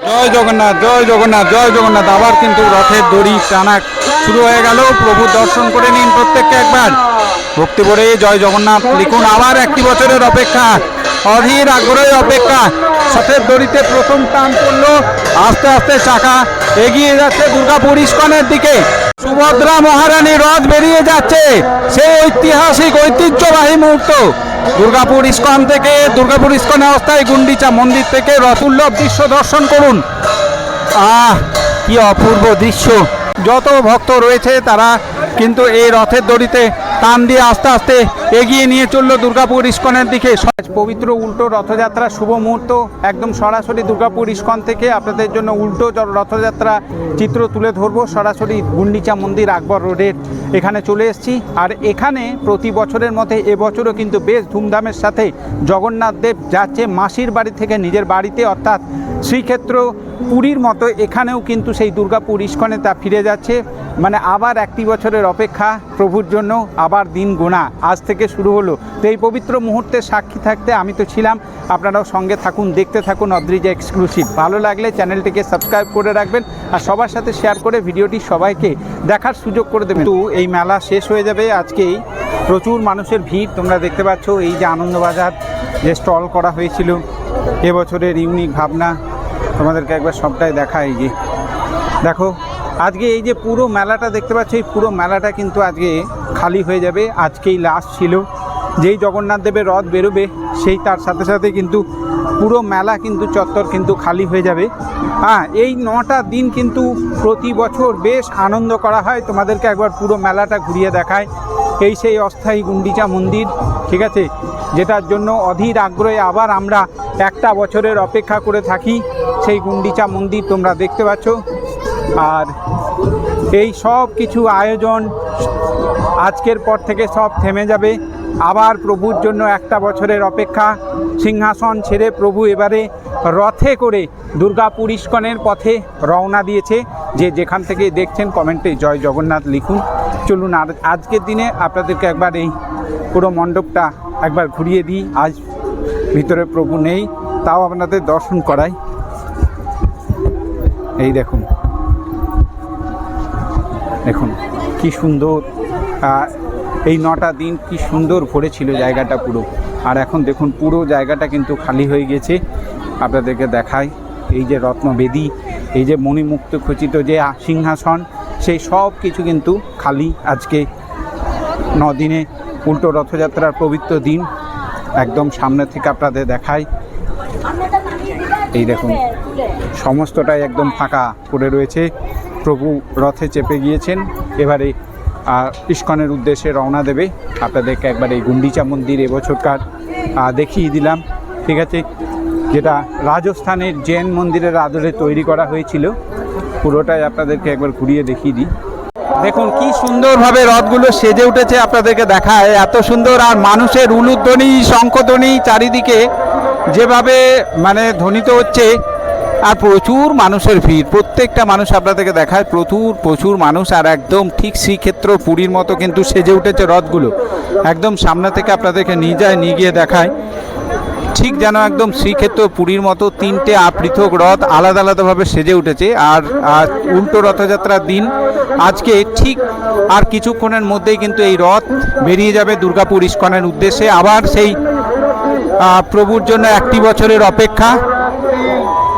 জয় জগন্নাথ, জয় জগন্নাথ, জয় জগন্নাথ। আবার কিন্তু রথের দড়ি টানা শুরু হয়ে গেল। প্রভু দর্শন করে নিন প্রত্যেককে একবার ভক্তি ভরে জয় জগন্নাথ লিখুন। আবার একটি বছরের অপেক্ষা, অধীর আগ্রহের অপেক্ষা। রথের দড়িতে প্রথম টান পড়লো, আস্তে আস্তে চাকা এগিয়ে যাচ্ছে দুর্গাপুর ইস্কনের দিকে। সুভদ্রা মহারানী রথ বেরিয়ে যাচ্ছে, সেই ঐতিহাসিক ঐতিহ্যবাহী মুহূর্ত। দুর্গাপুর ইস্কন থেকে, দুর্গাপুর ইস্কনে অস্থায়ী গুন্ডিচা মন্দির থেকে রথোল্লভ দৃশ্য দর্শন করুন। কি অপূর্ব দৃশ্য। যত ভক্ত রয়েছে তারা কিন্তু এই রথের দড়িতে টান দিয়ে আস্তে আস্তে এগিয়ে নিয়ে চললো দুর্গাপুর ইস্কনের দিকে। পবিত্র উল্টো রথযাত্রা শুভ মুহূর্ত, একদম সরাসরি দুর্গাপুর ইস্কন থেকে আপনাদের জন্য উল্টো রথযাত্রা চিত্র তুলে ধরবো। সরাসরি গুন্ডিচা মন্দির আকবর রোডের এখানে চলে এসেছি। আর এখানে প্রতি বছরের মধ্যে এবছরও কিন্তু বেশ ধুমধামের সাথে জগন্নাথ দেব যাচ্ছে মাসির বাড়ি থেকে নিজের বাড়িতে, অর্থাৎ শ্রীক্ষেত্র পুরীর মতো এখানেও কিন্তু সেই দুর্গাপুর ইস্কনে তা ফিরে যাচ্ছে। মানে আবার একটি বছরের অপেক্ষা প্রভুর জন্য, আবার দিন গোনা আজ থেকে শুরু হলো। তো এই পবিত্র মুহূর্তে সাক্ষী থাকতে আমি তো ছিলাম, আপনারাও সঙ্গে থাকুন, দেখতে থাকুন অদ্রিজা এক্সক্লুসিভ। ভালো লাগলে চ্যানেলটিকে সাবস্ক্রাইব করে রাখবেন আর সবার সাথে শেয়ার করে ভিডিওটি সবাইকে দেখার সুযোগ করে দেবেন। তো এই মেলা শেষ হয়ে যাবে আজকেই। প্রচুর মানুষের ভিড় তোমরা দেখতে পাচ্ছ। এই যে আনন্দবাজার যে স্টল করা হয়েছিল এবছরের ইউনিক ভাবনা, তোমাদেরকে একবার সবটাই দেখাই। যে দেখো আজকে এই যে পুরো মেলাটা দেখতে পাচ্ছ, এই পুরো মেলাটা কিন্তু আজকে খালি হয়ে যাবে। আজকেই লাস্ট ছিল, যেই জগন্নাথ দেবের রথ বেরোবে সেই তার সাথে সাথে কিন্তু পুরো মেলা কিন্তু চত্বর কিন্তু খালি হয়ে যাবে। এই 9টা দিন কিন্তু প্রতি বছর বেশ আনন্দ করা হয়। তোমাদেরকে একবার পুরো মেলাটা ঘুরিয়ে দেখায়। এই সেই অস্থায়ী গুন্ডিচা মন্দির, ঠিক আছে, যেটার জন্য অধীর আগ্রহে আবার আমরা একটা বছরের অপেক্ষা করে থাকি। সেই গুন্ডিচা মন্দির তোমরা দেখতে পাচ্ছ। আর এই সব কিছু আয়োজন আজকের পর থেকে সব থেমে যাবে। আবার প্রভুর জন্য একটা বছরের অপেক্ষা। সিংহাসন ছেড়ে প্রভু এবারে রথে করে দুর্গাপুর ইস্কনের পথে রওনা দিয়েছে। যে যেখান থেকে দেখছেন কমেন্টে জয় জগন্নাথ লিখুন। চলুন আর আজকের দিনে আপনাদেরকে একবার এই পুরো মণ্ডপটা একবার ঘুরিয়ে দিই। আজ ভিতরে প্রভু নেই, তাও আপনাদের দর্শন করাই। এই দেখুন, দেখুন কি সুন্দর। এই 9টা দিন কি সুন্দর ভরেছিল জায়গাটা পুরো। আর এখন দেখুন পুরো জায়গাটা কিন্তু খালি হয়ে গেছে। আপনাদেরকে দেখাই, এই যে রত্নবেদী, এই যে মণিমুক্ত খচিত যে সিংহাসন, সেই সব কিছু কিন্তু খালি। আজকে 9 দিনে উল্টো রথযাত্রার পবিত্র দিন একদম সামনে থেকে আপনাদের দেখাই। এই দেখুন সমস্তটাই একদম ফাঁকা পড়ে রয়েছে। প্রভু রথে চেপে গিয়েছেন, এবারে ইস্কনের উদ্দেশ্যে রওনা দেবে। আপনাদেরকে একবার এই গুন্ডিচা মন্দির এবছরকার দেখিয়ে দিলাম, ঠিক আছে, যেটা রাজস্থানের জৈন মন্দিরের আদলে তৈরি করা হয়েছিল। পুরোটাই আপনাদেরকে একবার ঘুরিয়ে দেখিয়ে দিই। দেখুন কি সুন্দরভাবে রথগুলো সেজে উঠেছে, আপনাদেরকে দেখায় এত সুন্দর। আর মানুষের উলুধ্বনি, শঙ্খধ্বনি চারিদিকে যেভাবে মানে ধ্বনিত হচ্ছে। আর প্রচুর মানুষের ভিড়, প্রত্যেকটা মানুষ আপনাদেরকে দেখায়, প্রচুর মানুষ। আর একদম ঠিক শ্রীক্ষেত্র পুরীর মতো কিন্তু সেজে উঠেছে রথগুলো। একদম সামনে থেকে আপনাদেরকে নিয়ে গিয়ে দেখায়, ঠিক যেন একদম শ্রীক্ষেত্র পুরীর মতো 3টে পৃথক রথ আলাদা আলাদাভাবে সেজে উঠেছে। আর উল্টো রথযাত্রার দিন আজকে ঠিক আর কিছুক্ষণের মধ্যেই কিন্তু এই রথ বেরিয়ে যাবে দুর্গাপুর ইস্কনের উদ্দেশ্যে। আবার সেই প্রভুর জন্য একটি বছরের অপেক্ষা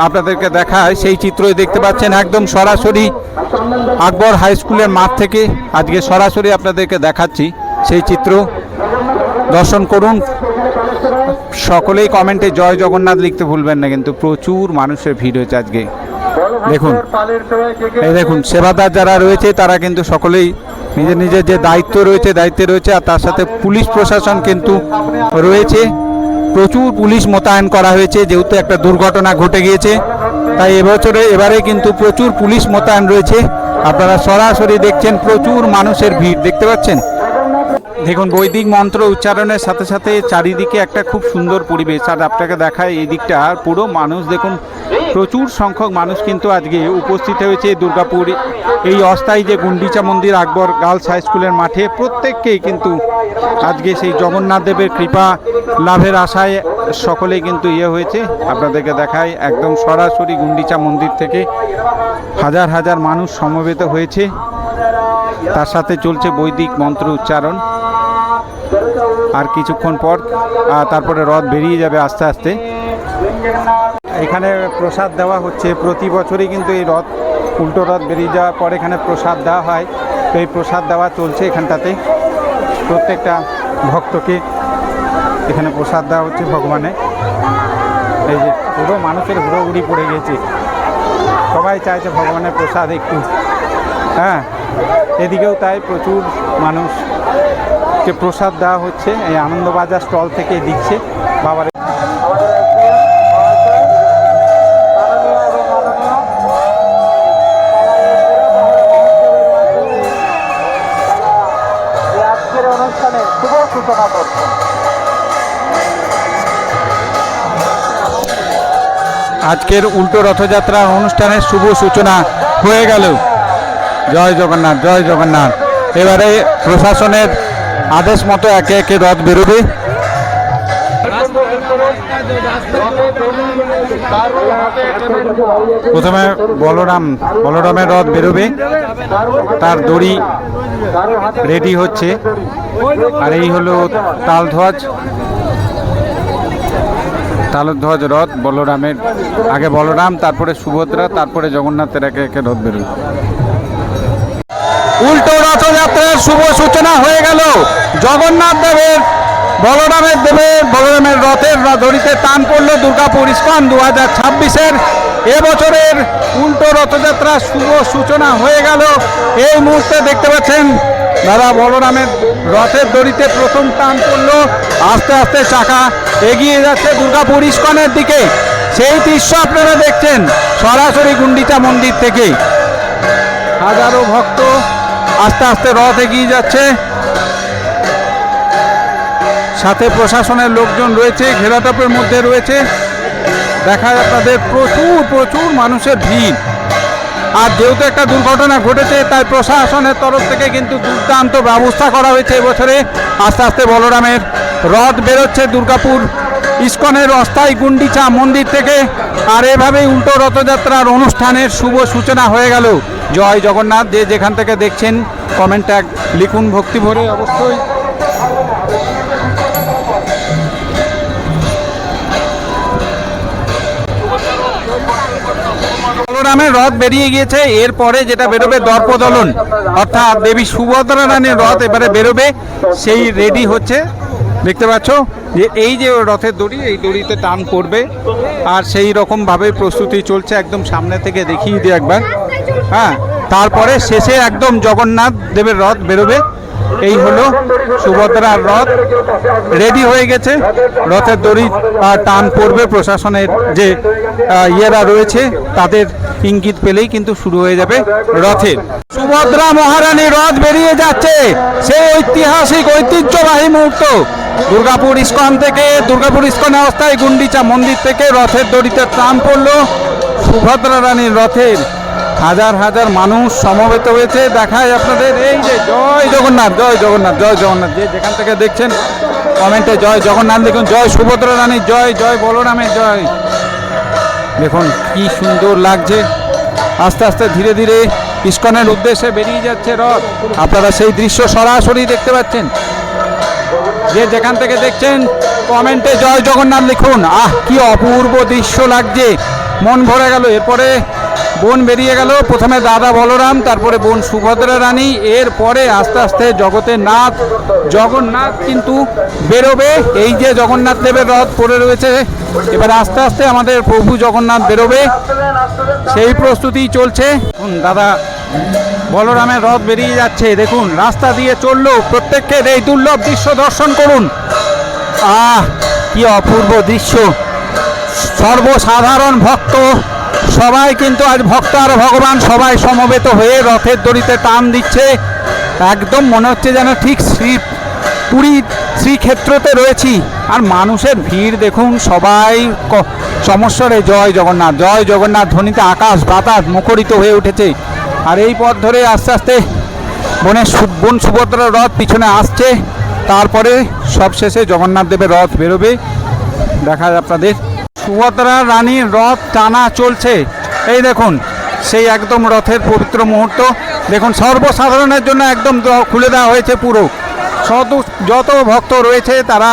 আপনাদেরকে দেখায়। সেই চিত্রই দেখতে পাচ্ছেন একদম সরাসরি আকবর হাই স্কুলের মাঠ থেকে আজকে সরাসরি আপনাদেরকে দেখাচ্ছি। সেই চিত্র দর্শন করুন। সকলেই কমেন্টে জয় জগন্নাথ লিখতে ভুলবেন না, কিন্তু প্রচুর মানুষের ভিড় হয়েছে আজকে। দেখুন, এই দেখুন সেবাদার যারা রয়েছে তারা কিন্তু সকলেই নিজের যে দায়িত্বে রয়েছে। আর তার সাথে পুলিশ প্রশাসন কিন্তু রয়েছে। প্রচুর পুলিশ মোতায়েন করা হয়েছে, যেহেতু একটা দুর্ঘটনা ঘটে গিয়েছে, তাই এবারে কিন্তু প্রচুর পুলিশ মোতায়েন রয়েছে। আপনারা সরাসরি দেখছেন প্রচুর মানুষের ভিড় দেখতে পাচ্ছেন। দেখুন বৈদিক মন্ত্র উচ্চারণের সাথে সাথে চারিদিকে একটা খুব সুন্দর পরিবেশ। আর আপনাকে দেখায় এই দিকটা পুরো মানুষ দেখুন প্রচুর সংখ্যক মানুষ কিন্তু আজকে উপস্থিত হয়েছে দুর্গাপুর এই অস্থায়ী যে গুন্ডিচা মন্দির আকবর গার্লস হাই স্কুলের মাঠে। প্রত্যেককেই কিন্তু আজকে সেই জগন্নাথ দেবের কৃপা লাভের আশায় সকলেই কিন্তু হয়েছে। আপনাদেরকে দেখায় একদম সরাসরি গুন্ডিচা মন্দির থেকে হাজার হাজার মানুষ সমবেত হয়েছে, তার সাথে চলছে বৈদিক মন্ত্র উচ্চারণ। আর কিছুক্ষণ পর তারপরে রথ বেরিয়ে যাবে আস্তে আস্তে। এখানে প্রসাদ দেওয়া হচ্ছে প্রতি বছরই, কিন্তু এই রথ উল্টো রথ বেরিয়ে যাওয়ার পর এখানে প্রসাদ দেওয়া হয়। তো এই প্রসাদ দেওয়া চলছে এখানটাতে, প্রত্যেকটা ভক্তকে এখানে প্রসাদ দেওয়া হচ্ছে ভগবানের। এই যে পুরো মানুষের হুড়োহুড়ি পড়ে গেছে, সবাই চাইছে ভগবানের প্রসাদ একটু। হ্যাঁ, এদিকেও তাই প্রচুর মানুষকে প্রসাদ দেওয়া হচ্ছে, এই আনন্দবাজার স্টল থেকে দিচ্ছে বাবার। আজকের উল্টো রথযাত্রার অনুষ্ঠানের শুভ সূচনা হয়ে গেল। জয় জগন্নাথ, জয় জগন্নাথ। এবারে প্রশাসনের আদেশ মতো একে একে রথ বেরোবে। প্রথমে বলরামের রথ বেরোবে, তার দড়ি রেডি হচ্ছে। আর এই হলো তালধ্বজ রথ বলরামের। আগে বলরাম, তারপরে সুভদ্রা, তারপরে জগন্নাথের একে একে রথ বেরোবে। উল্টো রথযাত্রার শুভ সূচনা হয়ে গেল। জগন্নাথ দেবের বলরামের রথের দড়িতে টান পড়ল। দুর্গাপুর ইস্কন 2026-এর এবছরের উল্টো রথযাত্রার শুভ সূচনা হয়ে গেল। এই মুহূর্তে দেখতে পাচ্ছেন দাদা বলরামের রথের দড়িতে প্রথম টান পড়ল। আস্তে আস্তে চাকা এগিয়ে যাচ্ছে দুর্গাপুর ইস্কনের দিকে। সেই দৃশ্য আপনারা দেখছেন সরাসরি গুন্ডিচা মন্দির থেকে। হাজারো ভক্ত আস্তে আস্তে রথ এগিয়ে যাচ্ছে, সাথে প্রশাসনের লোকজন রয়েছে, ঘেরাটোপের মধ্যে রয়েছে। দেখায় আপনাদের প্রচুর মানুষের ভিড়। আর যেহেতু একটা দুর্ঘটনা ঘটেছে, তাই প্রশাসনের তরফ থেকে কিন্তু দুর্দান্ত ব্যবস্থা করা হয়েছে এবছরে। আস্তে আস্তে বলরামের রথ বেরোচ্ছে দুর্গাপুর ইস্কনের অস্থায়ী গুন্ডিচা মন্দির থেকে। আর এভাবেই উল্টো রথযাত্রার অনুষ্ঠানের শুভ সূচনা হয়ে গেল। জয় জগন্নাথ। যে যেখান থেকে দেখছেন কমেন্ট ট্যাগ লিখুন ভক্তি ভরে অবশ্যই। বলরামের রথ বেরিয়ে গিয়েছে। এরপরে যেটা বেরোবে দর্পদলন, অর্থাৎ দেবী সুভদ্রা রানীর রথ এবারে বেরোবে, সেই রেডি হচ্ছে। দেখতে পাচ্ছ যে এই যে রথের দড়ি, এই দড়িতে টান পড়বে। আর সেই রকমভাবে প্রস্তুতি চলছে, একদম সামনে থেকে দেখিয়ে দিই একবার। হ্যাঁ, তারপরে শেষে একদম জগন্নাথ দেবের রথ বেরোবে। এই হলো সুভদ্রার রথ রেডি হয়ে গেছে। রথের দড়ি টান পড়বে, প্রশাসনের যে ইয়েরা রয়েছে তাদের ইঙ্গিত পেলেই কিন্তু শুরু হয়ে যাবে রথের। সুভদ্রা মহারানী রথ বেরিয়ে যাচ্ছে, সেই ঐতিহ্যবাহী মুহূর্ত। দুর্গাপুর ইস্কনে অস্থায়ী গুন্ডিচা মন্দির থেকে রথের দড়িতে টান পড়লো। সুভদ্রা রানীর রথের হাজার হাজার মানুষ সমবেত হয়েছে। দেখায় আপনাদের এই যে জয় জগন্নাথ, জয় জগন্নাথ, জয় জগন্নাথ। যে যেখান থেকে দেখছেন কমেন্টে জয় জগন্নাথ লিখুন। জয় সুভদ্রা রানীর জয়, জয় বলরামের জয়। দেখুন কি সুন্দর লাগছে। আস্তে আস্তে ধীরে ধীরে ইস্কনের উদ্দেশ্যে বেরিয়ে যাচ্ছে রথ। আপনারা সেই দৃশ্য সরাসরি দেখতে পাচ্ছেন। যে যেখান থেকে দেখছেন কমেন্টে জয় জগন্নাথ লিখুন। কি অপূর্ব দৃশ্য লাগছে, মন ভরে গেল। এরপরে বোন বেরিয়ে গেল, প্রথমে দাদা বলরাম, তারপরে বোন সুভদ্রা রানী, এরপরে আস্তে আস্তে জগন্নাথ কিন্তু বেরোবে। এই যে জগন্নাথ দেবের রথ পড়ে রয়েছে, এবার আস্তে আস্তে আমাদের প্রভু জগন্নাথ বেরোবে, সেই প্রস্তুতি চলছে। দাদা বলরামের রথ বেরিয়ে যাচ্ছে, দেখুন রাস্তা দিয়ে চললো। প্রত্যেককে এই দুর্লভ দৃশ্য দর্শন করুন। কি অপূর্ব দৃশ্য। সর্বসাধারণ ভক্ত সবাই কিন্তু আজ ভক্ত আর ভগবান সবাই সমবেত হয়ে রথের দড়িতে টান দিচ্ছে। একদম মনে হচ্ছে যেন ঠিক পুরী শ্রীক্ষেত্রতে রয়েছি আর মানুষের ভিড় দেখুন, সবাই সমস্বরে জয় জগন্নাথ ধ্বনিতে আকাশ বাতাস মুখরিত হয়ে উঠেছে। আর এই পথ ধরে আস্তে আস্তে বোন সুভদ্রার রথ পিছনে আসছে, তারপরে সবশেষে জগন্নাথ দেবের রথ বেরোবে। দেখা যায় আপনাদের সুভদ্রা রানীর রথ টানা চলছে। এই দেখুন সেই একদম রথের পবিত্র মুহূর্ত দেখুন, সর্বসাধারণের জন্য একদম খুলে দেওয়া হয়েছে পুরো। যত ভক্ত রয়েছে তারা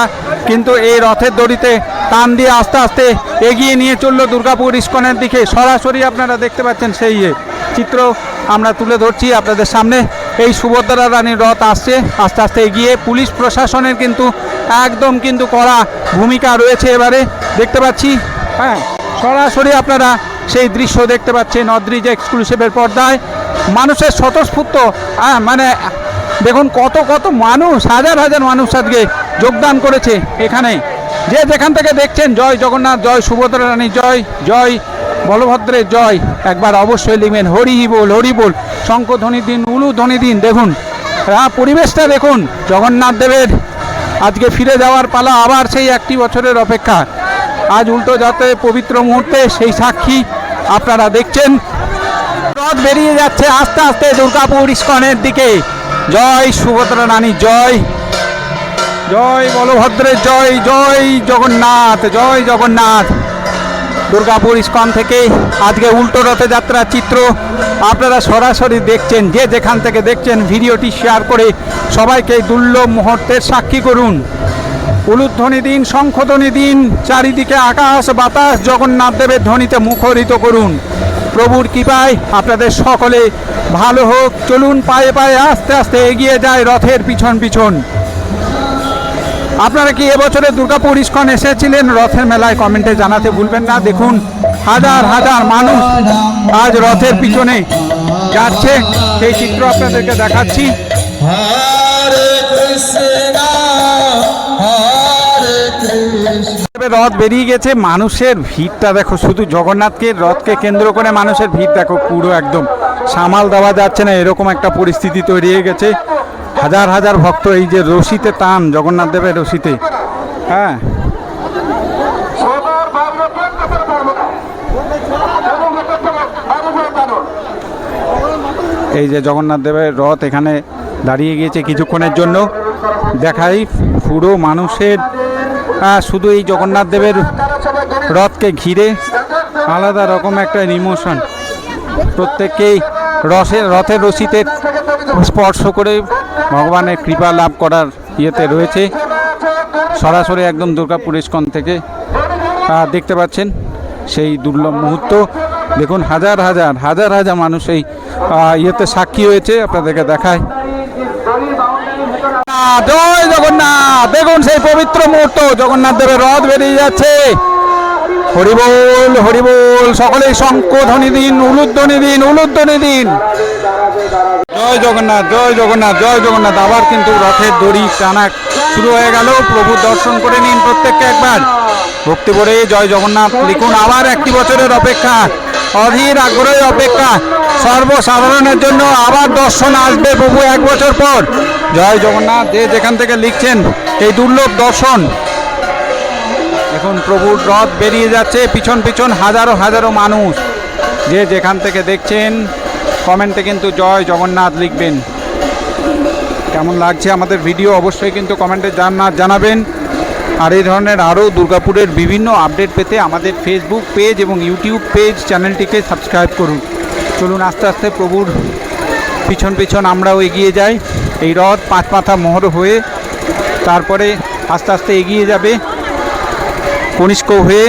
কিন্তু এই রথের দড়িতে টান দিয়ে আস্তে আস্তে এগিয়ে নিয়ে চললো দুর্গাপুর ইস্কনের দিকে। সরাসরি আপনারা দেখতে পাচ্ছেন সেই চিত্র আমরা তুলে ধরছি আপনাদের সামনে। এই সুভদ্রা রানীর রথ আসছে আস্তে আস্তে এগিয়ে। পুলিশ প্রশাসনের কিন্তু একদম কিন্তু কড়া ভূমিকা রয়েছে এবারে দেখতে পাচ্ছি। হ্যাঁ, সরাসরি আপনারা সেই দৃশ্য দেখতে পাচ্ছেন অদ্রিজ এক্সক্লুসিভের পর্দায়। মানুষের স্বতঃস্ফূর্ত মানে দেখুন কত মানুষ, হাজার মানুষ আজকে যোগদান করেছে এখানে। যে যেখান থেকে দেখছেন জয় জগন্নাথ, জয় সুভদ্রা রানী, জয় বলভদ্রের জয়, একবার অবশ্যই লিখবেন হরি বল। শঙ্খধ্বনি দিন, উলুধ্বনি দিন। দেখুন পরিবেশটা দেখুন, জগন্নাথ দেবের আজকে ফিরে যাওয়ার পালা, আবার সেই একটি বছরের অপেক্ষা। আজ উল্টো যাতে পবিত্র মুহূর্তে সেই সাক্ষী আপনারা দেখছেন। রথ বেরিয়ে যাচ্ছে আস্তে আস্তে দুর্গাপুর ইস্কনের দিকে। জয় সুভদ্রা রানী, জয় বলভদ্রের জয় জগন্নাথ। দুর্গাপুর ইস্কন থেকে আজকে উল্টো রথযাত্রার চিত্র আপনারা সরাসরি দেখছেন। যে যেখান থেকে দেখছেন ভিডিওটি শেয়ার করে সবাইকে দুর্লভ মুহূর্তের সাক্ষী করুন। উলুধ্বনি দিন, শঙ্খধ্বনি দিন, চারিদিকে আকাশ বাতাস জগন্নাথ দেবের ধ্বনিতে মুখরিত করুন। প্রভুর কৃপায় আপনাদের সকলে ভালো হোক। চলুন পায়ে পায়ে আস্তে আস্তে এগিয়ে যায় রথের পিছন। আপনারা কি এবছরে দুর্গাপুর ইস্কন এসেছিলেন রথের মেলায়? কমেন্টে জানাতে ভুলবেন না। দেখুন হাজার মানুষ আজ রথের পিছনে যাচ্ছে, সেই চিত্র আপনাদেরকে দেখাচ্ছি। রথ বেরিয়ে গেছে, মানুষের ভিড়টা দেখো, শুধু জগন্নাথকে রথকে কেন্দ্র করে মানুষের ভিড় দেখো, পুরো একদম সামাল দেওয়া যাচ্ছে না, এরকম একটা পরিস্থিতি তৈরি হয়ে গেছে। হাজার ভক্ত এই যে রশিতে টান, জগন্নাথ দেবের রশিতে। হ্যাঁ, এই যে জগন্নাথ দেবের রথ এখানে দাঁড়িয়ে গিয়েছে কিছুক্ষণের জন্য। দেখাই পুরো মানুষের শুধু এই জগন্নাথ দেবের রথকে ঘিরে আলাদা রকম একটা ইমোশন। প্রত্যেককেই রথের রশিতে স্পর্শ করে ভগবানের কৃপা লাভ করার ইয়েতে রয়েছে। সরাসরি একদম দুর্গাপুর ইস্কন থেকে দেখতে পাচ্ছেন সেই দুর্লভ মুহূর্ত। দেখুন হাজার মানুষ এই ইয়েতে সাক্ষী হয়েছে, আপনাদেরকে দেখায়। জয় জগন্নাথ, দেখুন সেই পবিত্র মুহূর্ত, জগন্নাথ দেবের রথ বেরিয়ে যাচ্ছে। হরি বল, সকলেই শঙ্খধ্বনি দিন, উলুধ্বনি দিন। জয় জগন্নাথ। আবার কিন্তু রথের দড়ি টানা শুরু হয়ে গেল। প্রভু দর্শন করে নিন প্রত্যেককে একবার ভক্তি ভরে জয় জগন্নাথ লিখুন। আবার একটি বছরের অপেক্ষা, অধীর আগ্রহের অপেক্ষা সর্বসাধারণের জন্য। আবার দর্শন আসবে প্রভু এক বছর পর। জয় জগন্নাথ। যে যেখান থেকে লিখছেন এই দুর্লভ দর্শন। এখন প্রভুর রথ বেরিয়ে যাচ্ছে, পিছন হাজারো মানুষ। যে যেখান থেকে দেখছেন কমেন্টে কিন্তু জয় জগন্নাথ লিখবেন। কেমন লাগছে আমাদের ভিডিও অবশ্যই কিন্তু কমেন্টে জানাবেন। আর এই ধরনের আরও দুর্গাপুরের বিভিন্ন আপডেট পেতে আমাদের ফেসবুক পেজ এবং ইউটিউব পেজ চ্যানেলটিকে সাবস্ক্রাইব করুন। চলুন আস্তে আস্তে প্রভুর পিছন আমরাও এগিয়ে যাই। এই রথ পাঁচ মাথা মোহর হয়ে তারপরে আস্তে আস্তে এগিয়ে যাবে কনিষ্ক হয়ে,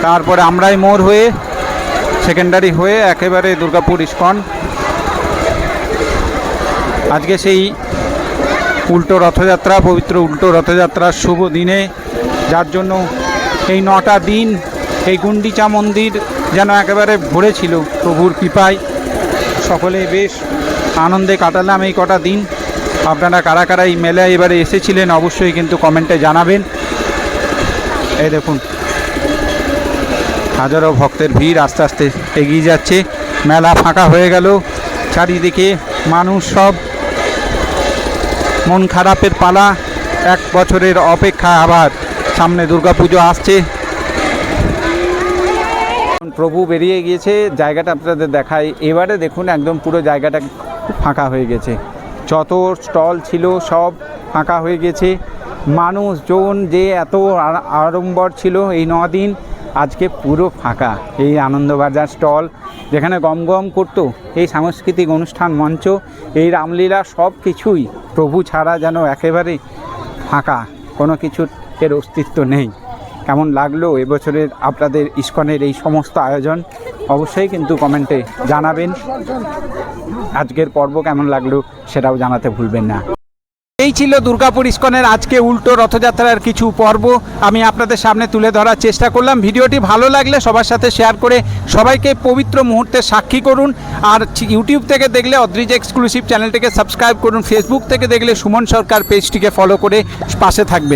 তারপরে আমরাই মোড় হয়ে, সেকেন্ডারি হয়ে একেবারে দুর্গাপুর ইস্কন। আজকে সেই উল্টো রথযাত্রা, পবিত্র উল্টো রথযাত্রার শুভ দিনে, যার জন্য এই 9টা দিন এই গুন্ডিচা মন্দির যেন একেবারে ভরে ছিল প্রভুর কৃপায়। সকলে বেশ আনন্দে কাটালাম এই কটা দিন। আপনারা কারা এই মেলায় এবারে এসেছিলেন অবশ্যই কিন্তু কমেন্টে জানাবেন। এই দেখুন হাজারো ভক্তের ভিড় আস্তে আস্তে এগিয়ে যাচ্ছে। মেলা ফাঁকা হয়ে গেল, চারিদিকে মানুষ, সব মন খারাপের পালা। এক বছরের অপেক্ষা, আবার সামনে দুর্গাপুজো আসছে। প্রভু বেরিয়ে গিয়েছে, জায়গাটা আপনাদের দেখাই। এবারে দেখুন একদম পুরো জায়গাটা ফাঁকা হয়ে গেছে, যত স্টল ছিল সব ফাঁকা হয়ে গেছে। মানুষজন যে এত আড়ম্বর ছিল এই 9 দিন, আজকে পুরো ফাঁকা। এই আনন্দবাজার স্টল যেখানে গম গম করতো, এই সাংস্কৃতিক অনুষ্ঠান মঞ্চ, এই রামলীলা, সব কিছুই প্রভু ছাড়া যেন একেবারে ফাঁকা, কোনো কিছুর এর অস্তিত্ব নেই। কেমন লাগলো এবছরের আপনাদের ইস্কনের এই সমস্ত আয়োজন অবশ্যই কিন্তু কমেন্টে জানাবেন। আজকের পর্ব কেমন লাগলো সেটাও জানাতে ভুলবেন না। এই ছিল দুর্গাপুর ইস্কনের আজকে উল্টো রথযাত্রার কিছু পর্ব আমি আপনাদের সামনে তুলে ধরার চেষ্টা করলাম। ভিডিওটি ভালো লাগলে সবার সাথে শেয়ার করে সবাইকে পবিত্র মুহূর্তে সাক্ষী করুন। আর ইউটিউব থেকে দেখলে অদ্রিজ এক্সক্লুসিভ চ্যানেলটিকে সাবস্ক্রাইব করুন, ফেসবুক থেকে দেখলে সুমন সরকার পেজটিকে ফলো করে পাশে থাকবেন।